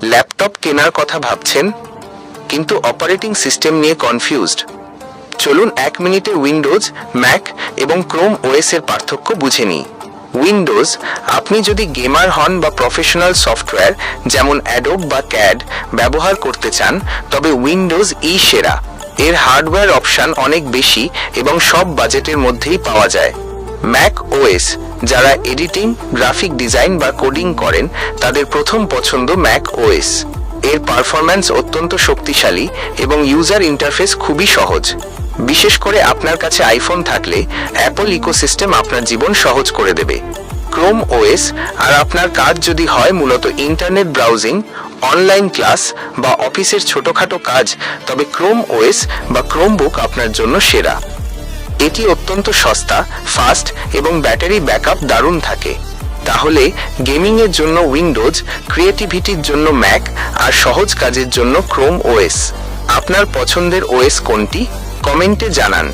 Laptop কেনার কথা ভাবছেন কিন্তু অপারেটিং সিস্টেম নিয়ে কনফিউজড? চলুন 1 মিনিটে উইন্ডোজ, ম্যাক এবং ক্রোম ওএস এর পার্থক্য বুঝে নিই। উইন্ডোজ, আপনি যদি গেমার হন বা প্রফেশনাল সফটওয়্যার যেমন অ্যাডোব বা ক্যাড ব্যবহার করতে চান, তবে উইন্ডোজ সেরা। এর হার্ডওয়্যার অপশন অনেক বেশি এবং সব বাজেটের মধ্যেই পাওয়া যায়। ম্যাক ওএস, যারা এডিটিং, গ্রাফিক ডিজাইন বা কোডিং করেন তাদের প্রথম পছন্দ ম্যাক ওএস। এর পারফরম্যান্স অত্যন্ত শক্তিশালী এবং ইউজার ইন্টারফেস খুবই সহজ। বিশেষ করে আপনার কাছে আইফোন থাকলে অ্যাপল ইকোসিস্টেম আপনার জীবন সহজ করে দেবে। ক্রোম ওএস, আর আপনার কাজ যদি হয় মূলত ইন্টারনেট ব্রাউজিং, অনলাইন ক্লাস বা অফিসের ছোটখাটো কাজ, তবে ক্রোম ওএস বা ক্রোমবুক আপনার জন্য সেরা। এটি অত্যন্ত সস্তা, ফাস্ট এবং ব্যাটারি ব্যাকআপ দারুণ থাকে। তাহলে গেমিং এর জন্য উইন্ডোজ, ক্রিয়েটিভিটির জন্য ম্যাক আর সহজ কাজের জন্য ক্রোম ওএস। আপনার পছন্দের ওএস কোনটি? কমেন্টে জানান।